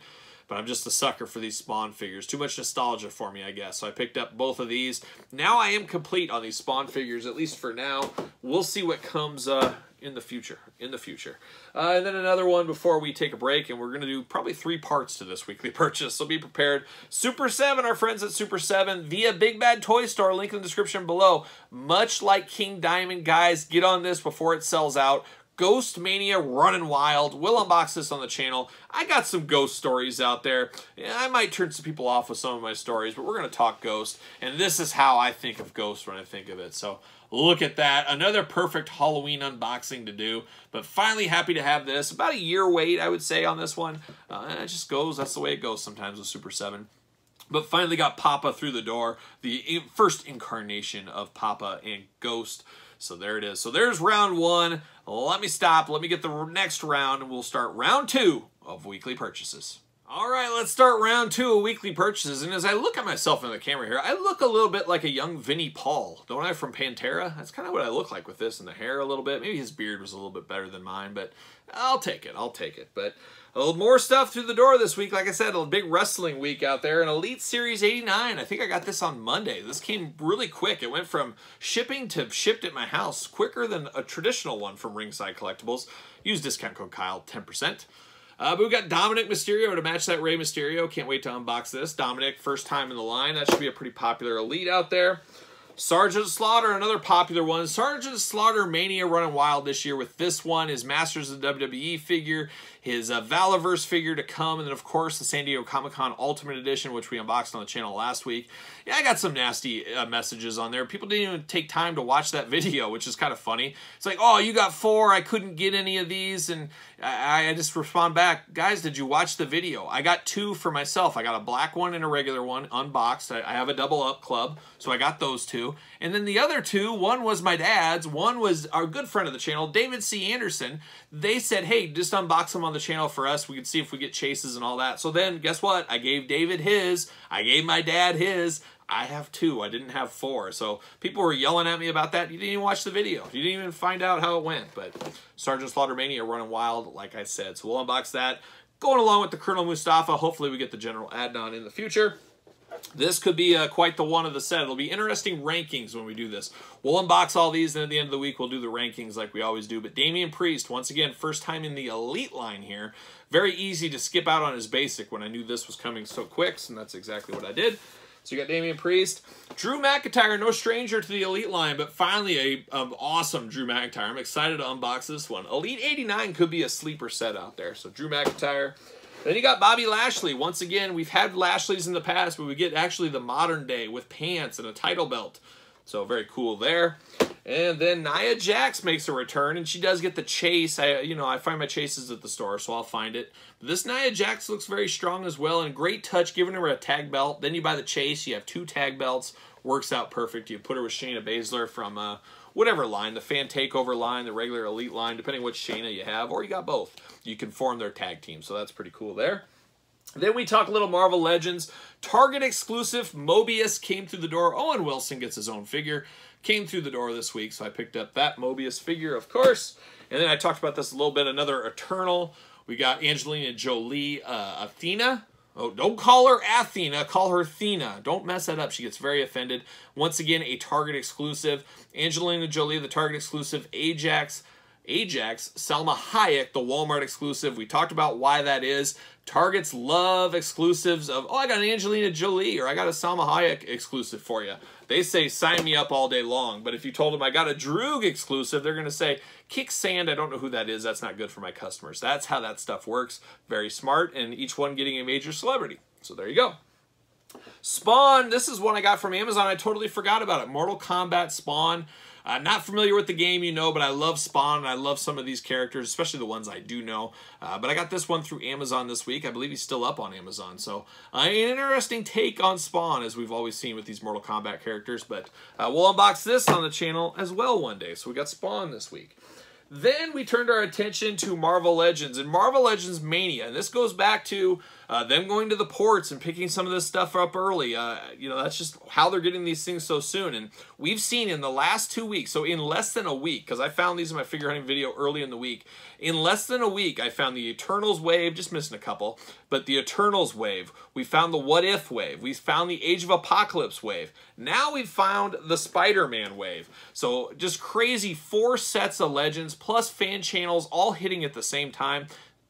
but I'm just a sucker for these Spawn figures. Too much nostalgia for me, I guess. So I picked up both of these. Now I am complete on these Spawn figures, at least for now. We'll see what comes in the future. And then another one before we take a break, and we're going to do probably 3 parts to this weekly purchase, so be prepared. Super 7, our friends at Super 7, via Big Bad Toy Store, link in the description below. Much like King Diamond, guys, get on this before it sells out. Ghost Mania running wild. We'll unbox this on the channel. I got some ghost stories out there. Yeah, I might turn some people off with some of my stories, but we're going to talk ghost, and this is how I think of ghost when I think of it. So look at that. Another perfect Halloween unboxing to do, but finally happy to have this. About a year wait, I would say, on this one. It just goes. That's the way it goes sometimes with Super 7. But finally got Papa through the door, the first incarnation of Papa and Ghost. So there it is. So there's round 1. Let me stop. Let me get the next round, and we'll start round 2 of weekly purchases. All right, let's start round 2 of weekly purchases. And as I look at myself in the camera here, I look a little bit like a young Vinnie Paul, don't I, from Pantera? That's kind of what I look like with this, and the hair a little bit. Maybe his beard was a little bit better than mine, but I'll take it. I'll take it. But a little more stuff through the door this week. Like I said, a big wrestling week out there. An Elite Series 89. I think I got this on Monday. This came really quick. It went from shipping to shipped at my house quicker than a traditional one from Ringside Collectibles. Use discount code Kyle, 10%. But we got Dominic Mysterio to match that Rey Mysterio. Can't wait to unbox this. Dominic, first time in the line. That should be a pretty popular Elite out there. Sergeant Slaughter, another popular one. Sergeant Slaughter Mania running wild this year with this one, his Masters of the WWE figure, his Valaverse figure to come, and then, of course, the San Diego Comic-Con Ultimate Edition, which we unboxed on the channel last week. Yeah, I got some nasty messages on there. People didn't even take time to watch that video, which is kind of funny. It's like, oh, you got 4. I couldn't get any of these, and I just respond back, guys, did you watch the video? I got 2 for myself. I got a black one and a regular one unboxed. I have a double up club, so I got those 2. And then the other 2, one was my dad's, one was our good friend of the channel, David C. Anderson. They said, hey, just unbox them on the channel for us. We could see if we get chases and all that. So then, guess what? I gave David his. I gave my dad his. I have 2. I didn't have 4. So people were yelling at me about that. You didn't even watch the video. You didn't even find out how it went. But Sergeant Slaughter Mania running wild, like I said. So we'll unbox that. Going along with the Colonel Mustafa. Hopefully we get the General Adnan in the future. This could be quite the one of the set. It'll be interesting rankings when we do this. We'll unbox all these, and at the end of the week, we'll do the rankings like we always do. But Damian Priest, once again, first time in the Elite line here. Very easy to skip out on his basic when I knew this was coming so quick, and that's exactly what I did. So you got Damian Priest. Drew McIntyre, no stranger to the Elite line, but finally an awesome Drew McIntyre. I'm excited to unbox this one. Elite 89 could be a sleeper set out there. So Drew McIntyre. Then you got Bobby Lashley. Once again, we've had Lashleys in the past, but we get actually the modern day with pants and a title belt. So very cool there. And then Nia Jax makes a return, and she does get the chase. I find my chases at the store, so I'll find it. But this Nia Jax looks very strong as well, and great touch giving her a tag belt. Then you buy the chase. You have 2 tag belts. Works out perfect. You put her with Shayna Baszler from whatever line, the Fan Takeover line, the regular Elite line, depending which Shayna you have, or you got both. You can form their tag team, so that's pretty cool there. Then we talk a little Marvel Legends. Target exclusive, Mobius came through the door. Owen Wilson gets his own figure. Came through the door this week, so I picked up that Mobius figure, of course. And then I talked about this a little bit, another Eternal. We got Angelina Jolie, Athena. Oh, don't call her Athena, call her Thena. Don't mess that up. She gets very offended. Once again, a Target exclusive. Angelina Jolie, the Target exclusive. Ajax, Salma Hayek, the Walmart exclusive. We talked about why that is. Targets love exclusives of, oh, I got an Angelina Jolie or I got a Salma Hayek exclusive for you. They say, sign me up all day long. But if you told them I got a Droog exclusive, they're going to say, kick sand, I don't know who that is. That's not good for my customers. That's how that stuff works. Very smart, and each one getting a major celebrity. So there you go. Spawn, this is one I got from Amazon. I totally forgot about it. Mortal Kombat Spawn. Not familiar with the game, but I love Spawn, and I love some of these characters, especially the ones I do know. But I got this one through Amazon this week. I believe he's still up on Amazon. So an interesting take on Spawn, as we've always seen with these Mortal Kombat characters. But we'll unbox this on the channel as well one day. So we got Spawn this week. Then we turned our attention to Marvel Legends and Marvel Legends Mania. And this goes back to them going to the ports and picking some of this stuff up early. That's just how they're getting these things so soon. And we've seen in the last 2 weeks, so in less than a week, because I found these in my figure hunting video early in the week. In less than a week, I found the Eternals wave, just missing a couple, but the Eternals wave. We found the What If wave. We found the Age of Apocalypse wave. Now we've found the Spider-Man wave. So just crazy 4 sets of Legends plus fan channels all hitting at the same time.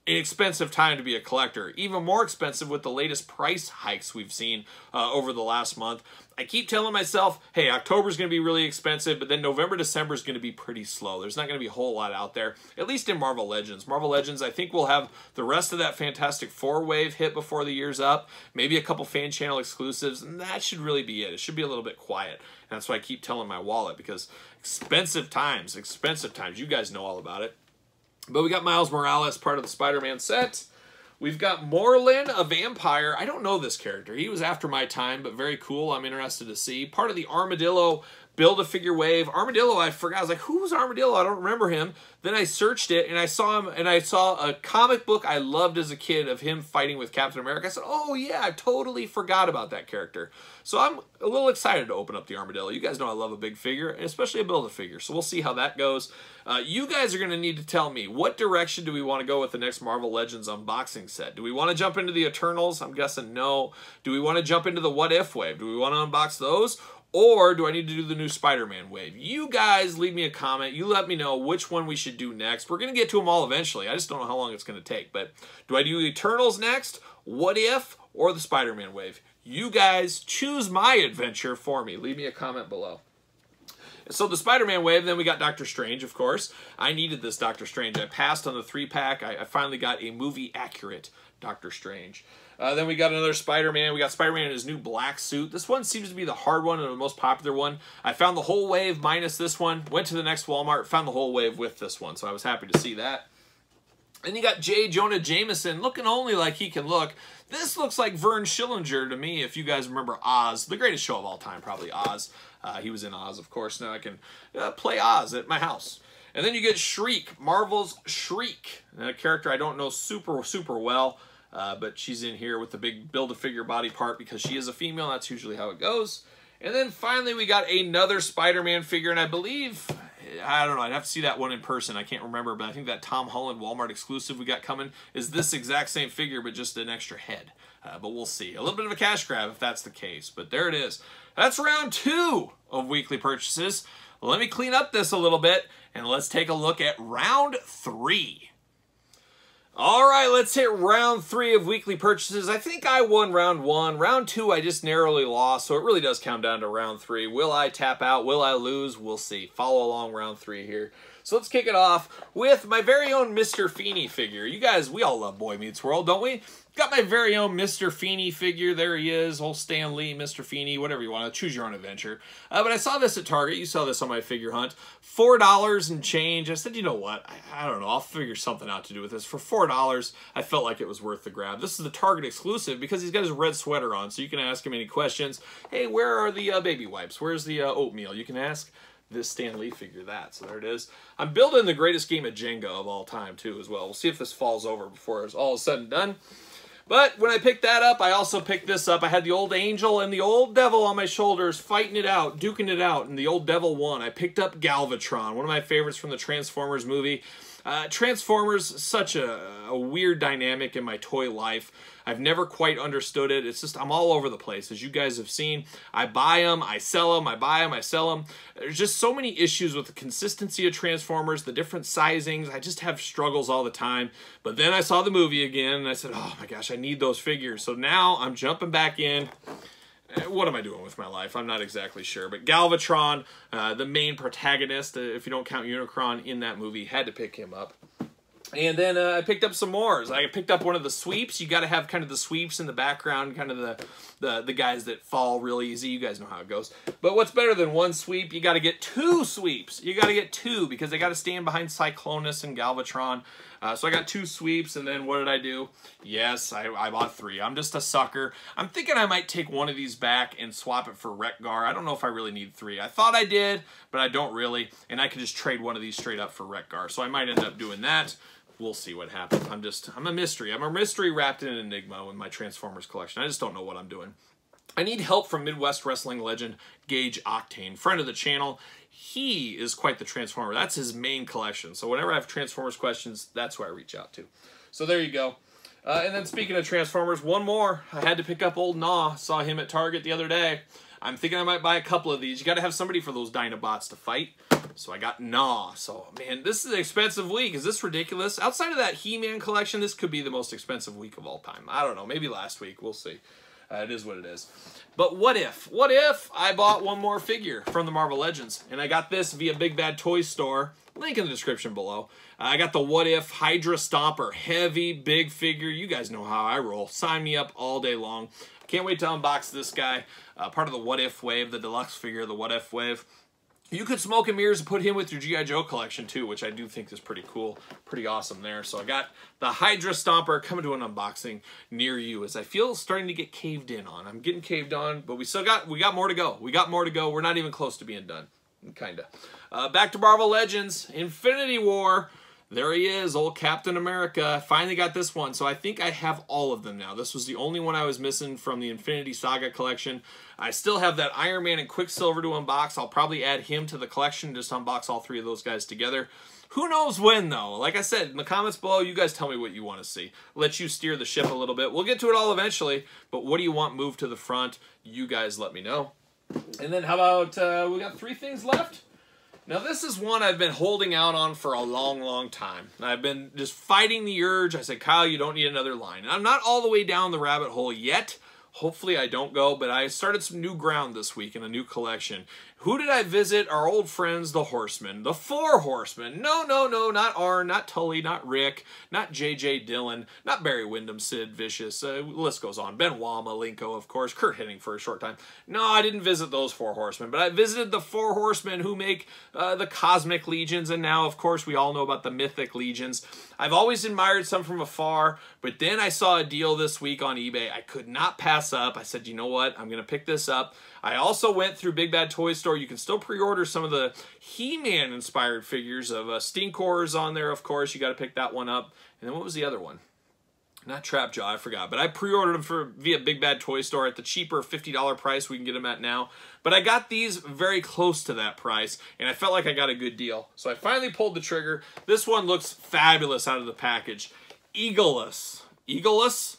An expensive time to be a collector. Even more expensive with the latest price hikes we've seen over the last month. I keep telling myself, hey, October's going to be really expensive, but then November, December is going to be pretty slow. There's not going to be a whole lot out there, at least in Marvel Legends. Marvel Legends, I think we'll have the rest of that Fantastic Four wave hit before the year's up. Maybe a couple fan channel exclusives, and that should really be it. It should be a little bit quiet. And that's why I keep telling my wallet, because expensive times. You guys know all about it. But we got Miles Morales, part of the Spider-Man set. We've got Morlun, a vampire. I don't know this character. He was after my time, but very cool. I'm interested to see. Part of the Armadillo Build-A-Figure wave. Armadillo, I forgot. I was like, who was Armadillo? I don't remember him. Then I searched it, and I saw him, and I saw a comic book I loved as a kid of him fighting with Captain America. I said, oh, yeah, I totally forgot about that character. So I'm a little excited to open up the Armadillo. You guys know I love a big figure, especially a Build-A-Figure. So we'll see how that goes. You guys are going to need to tell me, what direction do we want to go with the next Marvel Legends unboxing set? Do we want to jump into the Eternals? I'm guessing no. Do we want to jump into the What If wave? Do we want to unbox those? Or do I need to do the new Spider-Man wave? You guys leave me a comment. You let me know which one we should do next. We're going to get to them all eventually. I just don't know how long it's going to take. But do I do Eternals next, What If, or the Spider-Man wave? You guys choose my adventure for me. Leave me a comment below. So the Spider-Man wave, then we got Doctor Strange, of course. I needed this Doctor Strange. I passed on the 3-pack. I finally got a movie-accurate Doctor Strange. Then we got another Spider-Man. We got Spider-Man in his new black suit. This one seems to be the hard one and the most popular one. I found the whole wave minus this one. Went to the next Walmart, found the whole wave with this one. So I was happy to see that. Then you got J. Jonah Jameson looking only like he can look. This looks like Vern Schillinger to me, if you guys remember Oz. The greatest show of all time, probably Oz. He was in Oz, of course. Now I can play Oz at my house. And then you get Shriek, Marvel's Shriek. A character I don't know super well. But she's in here with the big Build-A-Figure body part because she is a female. That's usually how it goes. And then finally we got another Spider-Man figure, and I believe I don't know. I'd have to see that one in person. I can't remember, but I think that Tom Holland Walmart exclusive we got coming is this exact same figure, but just an extra head. But we'll see. A little bit of a cash grab if that's the case. But there it is. That's round 2 of weekly purchases. Let me clean up this a little bit, and let's take a look at round 3. All right, let's hit round 3 of weekly purchases. I think I won round 1. Round 2, I just narrowly lost, so it really does count down to round 3. Will I tap out? Will I lose? We'll see. Follow along round 3 here. So let's kick it off with my very own Mr. Feeney figure. You guys, we all love Boy Meets World, don't we? Got my very own Mr. Feeney figure. There he is, old Stan Lee, Mr. Feeney, whatever you want to. Choose your own adventure. But I saw this at Target. You saw this on my figure hunt. $4 and change. I said, you know what? I don't know. I'll figure something out to do with this. For $4, I felt like it was worth the grab. This is the Target exclusive because he's got his red sweater on, so you can ask him any questions. Hey, where are the baby wipes? Where's the oatmeal? You can ask this Stan Lee figure that. So there it is. I'm building the greatest game of Jenga of all time, too, as well. We'll see if this falls over before it's all said and done. But when I picked that up, I also picked this up. I had the old angel and the old devil on my shoulders, fighting it out, duking it out, and the old devil won. I picked up Galvatron, one of my favorites from the Transformers movie. Transformers, such a weird dynamic in my toy life. I've never quite understood it. It's just, I'm all over the place. As you guys have seen, I buy them, I sell them, I buy them, I sell them. There's just so many issues with the consistency of Transformers, the different sizings. I just have struggles all the time. But then I saw the movie again, and I said, oh my gosh, I need those figures. So now I'm jumping back in. What am I doing with my life? I'm not exactly sure. But Galvatron, the main protagonist, if you don't count Unicron in that movie, had to pick him up. And then I picked up some more. I picked up one of the sweeps. You got to have kind of the sweeps in the background, kind of the guys that fall real easy. You guys know how it goes. But what's better than one sweep? You got to get 2 sweeps. You got to get 2 because they got to stand behind Cyclonus and Galvatron. So I got 2 sweeps, and then what did I do? Yes, I bought 3. I'm just a sucker. I'm thinking I might take one of these back and swap it for Wreck-Gar. I don't know if I really need 3. I thought I did, but I don't really, and I could just trade one of these straight up for Wreck-Gar. So I might end up doing that. We'll see what happens. I'm a mystery. I'm a mystery wrapped in an enigma with my Transformers collection. I just don't know what I'm doing. I need help from Midwest Wrestling legend Gage Octane, friend of the channel. He is quite the Transformer. That's his main collection. So whenever I have Transformers questions, that's who I reach out to. So there you go. And then speaking of Transformers, one more. I had to pick up old Gnaw. Saw him at Target the other day. I'm thinking I might buy a couple of these. You got to have somebody for those Dinobots to fight. So I got Gnaw. So, man, this is an expensive week. Is this ridiculous? Outside of that He-Man collection, this could be the most expensive week of all time. I don't know. Maybe last week. We'll see. It is what it is. But what if? What if I bought one more figure from the Marvel Legends? And I got this via Big Bad Toy Store. Link in the description below. I got the What If Hydra Stomper. Heavy, big figure. You guys know how I roll. Sign me up all day long. Can't wait to unbox this guy. Part of the What If wave, the deluxe figure, the What If wave. You could smoke and mirrors and put him with your G.I. Joe collection too, which I do think is pretty cool, pretty awesome there. So I got the Hydra Stomper coming to an unboxing near you as I feel starting to get caved in on. I'm getting caved on, but we got more to go. We got more to go. We're not even close to being done, kinda. Back to Marvel Legends, Infinity War. There he is, old Captain America. Finally got this one, so I think I have all of them now. This was the only one I was missing from the Infinity Saga collection. I still have that Iron Man and Quicksilver to unbox. I'll probably add him to the collection, just unbox all 3 of those guys together. Who knows when, though? Like I said, in the comments below, you guys tell me what you want to see. Let you steer the ship a little bit. We'll get to it all eventually, but what do you want moved to the front? You guys let me know. And then how about, we got 3 things left? Now, this is one I've been holding out on for a long, long time. I've been just fighting the urge. I said, Kyle, you don't need another line. And I'm not all the way down the rabbit hole yet. Hopefully I don't go, but I started some new ground this week in a new collection. Who did I visit? Our old friends, the Horsemen. The 4 Horsemen. No, not Arn, not Tully, not Rick, not J.J. Dillon, not Barry Windham, Sid Vicious. The list goes on. Benoit Malenko, of course. Kurt Hennig for a short time. No, I didn't visit those 4 Horsemen, but I visited the 4 Horsemen who make the Cosmic Legions, and now, of course, we all know about the Mythic Legions. I've always admired some from afar, but then I saw a deal this week on eBay I could not pass up. I said, you know what? I'm going to pick this up. I also went through Big Bad Toy Store. You can still pre-order some of the He-Man inspired figures of Stinkors on there, of course. You got to pick that one up. And then what was the other one? Not Trapjaw, I forgot. But I pre-ordered them via Big Bad Toy Store at the cheaper $50 price we can get them at now. But I got these very close to that price, and I felt like I got a good deal. So I finally pulled the trigger. This one looks fabulous out of the package. Eagleless. Eagleless?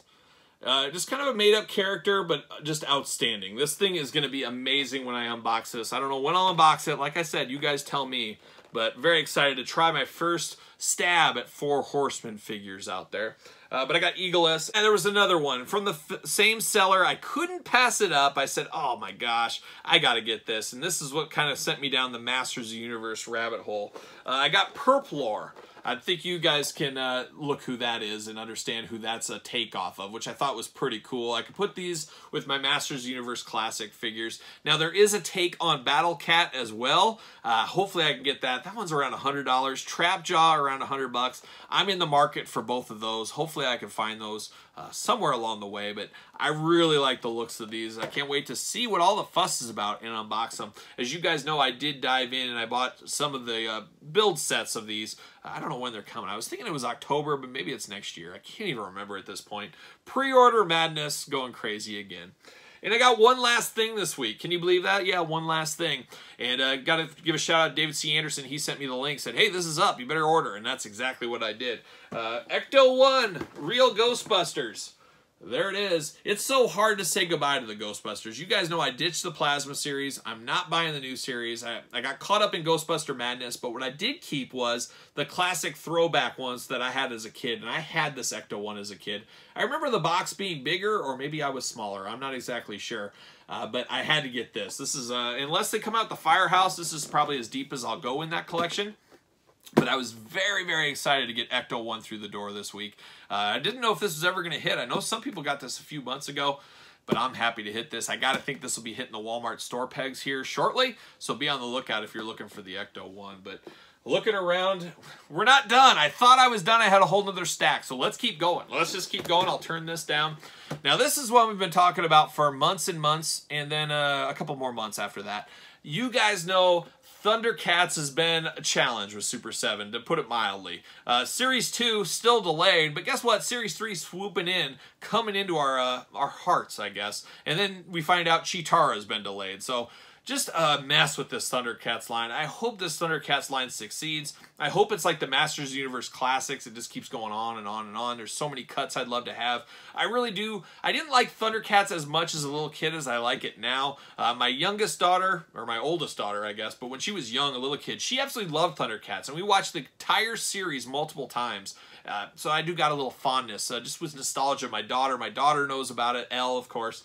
Just kind of a made-up character, but just outstanding. This thing is going to be amazing when I unbox this. I don't know when I'll unbox it. Like I said, you guys tell me. But very excited to try my first stab at 4 Horsemen figures out there. But I got Eagleless, and there was another one from the same seller. I couldn't pass it up. I said, oh my gosh, I got to get this. And this is what kind of sent me down the Masters of the Universe rabbit hole. I got Purplore. I think you guys can look who that is and understand who that's a takeoff of, which I thought was pretty cool. I could put these with my Masters of the Universe Classic figures. Now, there is a take on Battle Cat as well. Hopefully, I can get that. That one's around $100. Trapjaw around $100. I'm in the market for both of those. Hopefully, I can find those somewhere along the way, but I really like the looks of these. I can't wait to see what all the fuss is about and unbox them. As you guys know, I did dive in and I bought some of the build sets of these. I don't know when they're coming. I was thinking it was October, but maybe it's next year. I can't even remember at this point. Pre-order madness going crazy again. And I got one last thing this week. Can you believe that? Yeah, one last thing. And got to give a shout out to David C. Anderson. He sent me the link, said, hey, this is up. You better order. And that's exactly what I did. Ecto-1, Real Ghostbusters. There it is. It's so hard to say goodbye to the Ghostbusters. You guys know I ditched the Plasma series. I'm not buying the new series. I got caught up in Ghostbuster madness, but what I did keep was the classic throwback ones that I had as a kid, and I had this Ecto-1 as a kid. I remember the box being bigger, or maybe I was smaller. I'm not exactly sure, but I had to get this. This is, unless they come out the Firehouse, this is probably as deep as I'll go in that collection. But I was very, very excited to get Ecto-1 through the door this week. I didn't know if this was ever going to hit. I know some people got this a few months ago, but I'm happy to hit this. I got to think this will be hitting the Walmart store pegs here shortly, so be on the lookout if you're looking for the Ecto-1. But looking around, we're not done. I thought I was done. I had a whole nother stack, so let's keep going. Let's just keep going. I'll turn this down. Now, this is what we've been talking about for months and months, and then a couple more months after that. You guys know Thundercats has been a challenge with Super 7, to put it mildly. Series 2 still delayed, but guess what? Series 3 swooping in, coming into our hearts, I guess. And then we find out Cheetara has been delayed. So just a mess with this Thundercats line. I hope this Thundercats line succeeds. I hope it's like the Masters of the Universe Classics. It just keeps going on and on and on. There's so many cuts I'd love to have. I really do. I didn't like Thundercats as much as a little kid as I like it now. My youngest daughter, or my oldest daughter, I guess, but when she was young, a little kid, she absolutely loved Thundercats. And we watched the entire series multiple times. So I do got a little fondness. Just with nostalgia. My daughter knows about it. Elle, of course.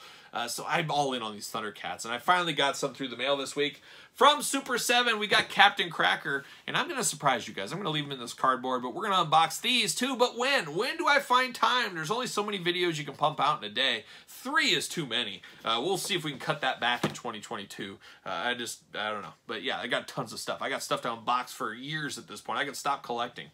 So I'm all in on these Thundercats. And I finally got some through the mail this week. From Super 7, we got Captain Cracker. And I'm going to surprise you guys. I'm going to leave them in this cardboard, but we're going to unbox these too. But when? When do I find time? There's only so many videos you can pump out in a day. 3 is too many. We'll see if we can cut that back in 2022. I don't know. But yeah, I got tons of stuff. I got stuff to unbox for years at this point. I can stop collecting.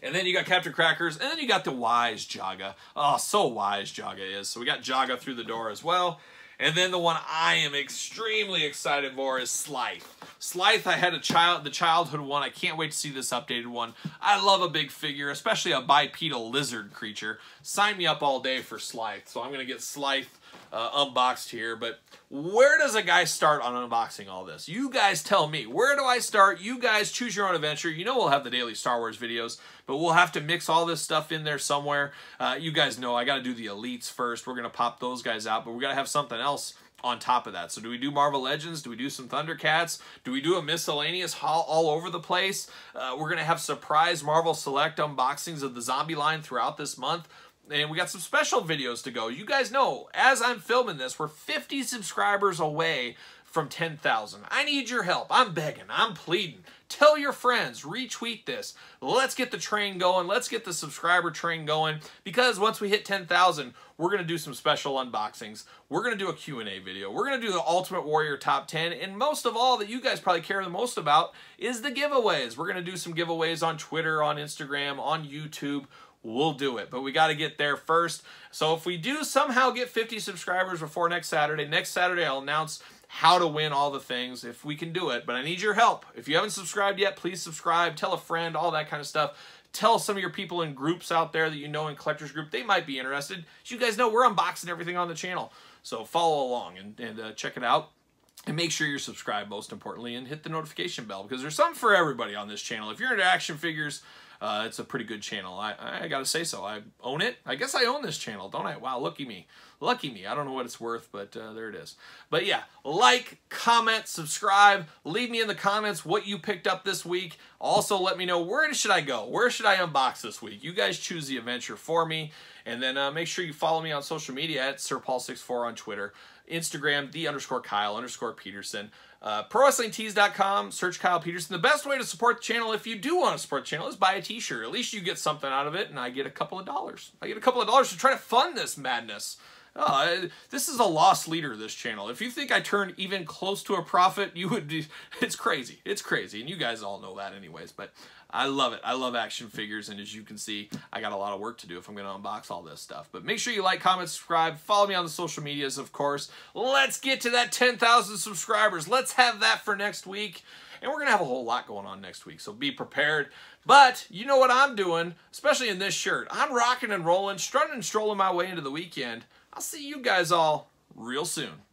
And then you got Captain Crackers, and then you got the wise Jaga. Oh, so wise Jaga is. So we got Jaga through the door as well. And then the one I am extremely excited for is Slythe. Slythe, I had the childhood one. I can't wait to see this updated one. I love a big figure, especially a bipedal lizard creature. Sign me up all day for Slythe. So I'm going to get Slythe unboxed here. But where does a guy start on unboxing all this? You guys tell me. Where do I start? You guys choose your own adventure. You know we'll have the daily Star Wars videos, but we'll have to mix all this stuff in there somewhere. You guys know I got to do the Elites first. We're going to pop those guys out, but we're going to have something else on top of that. So do we do Marvel Legends? Do we do some Thundercats? Do we do a miscellaneous haul all over the place? We're going to have surprise Marvel Select unboxings of the zombie line throughout this month. And we got some special videos to go. You guys know, as I'm filming this, we're 50 subscribers away from 10,000. I need your help. I'm begging. I'm pleading. Tell your friends. Retweet this. Let's get the train going. Let's get the subscriber train going. Because once we hit 10,000, we're going to do some special unboxings. We're going to do a Q&A video. We're going to do the Ultimate Warrior Top 10. And most of all, that you guys probably care the most about is the giveaways. We're going to do some giveaways on Twitter, on Instagram, on YouTube. We'll do it, but we got to get there first. So if we do somehow get 50 subscribers before next Saturday I'll announce how to win all the things if we can do it. But I need your help. If you haven't subscribed yet, please subscribe. Tell a friend, all that kind of stuff. Tell some of your people in groups out there that you know in collectors group, they might be interested. As you guys know, we're unboxing everything on the channel. So follow along and check it out. And make sure you're subscribed, most importantly, and hit the notification bell, because there's something for everybody on this channel. If you're into action figures, it's a pretty good channel. I gotta say so. I own it. I guess I own this channel, don't I? Wow, lucky me. Lucky me. I don't know what it's worth, but there it is. But yeah, like, comment, subscribe. Leave me in the comments what you picked up this week. Also, let me know, where should I go? Where should I unbox this week? You guys choose the adventure for me. And then make sure you follow me on social media at SirPaul64 on Twitter. Instagram, _Kyle_Peterson. ProWrestlingTees.com, search Kyle Peterson. The best way to support the channel, if you do want to support the channel, is buy a t-shirt. At least you get something out of it, and I get a couple of dollars. I get a couple of dollars to try to fund this madness. This is a lost leader, this channel. If you think I turned even close to a profit, you would be, it's crazy. It's crazy, and you guys all know that anyways, but I love it. I love action figures, and as you can see, I got a lot of work to do if I'm going to unbox all this stuff. But make sure you like, comment, subscribe. Follow me on the social medias, of course. Let's get to that 10,000 subscribers. Let's have that for next week. And we're going to have a whole lot going on next week, so be prepared. But you know what I'm doing, especially in this shirt. I'm rocking and rolling, strutting and strolling my way into the weekend. I'll see you guys all real soon.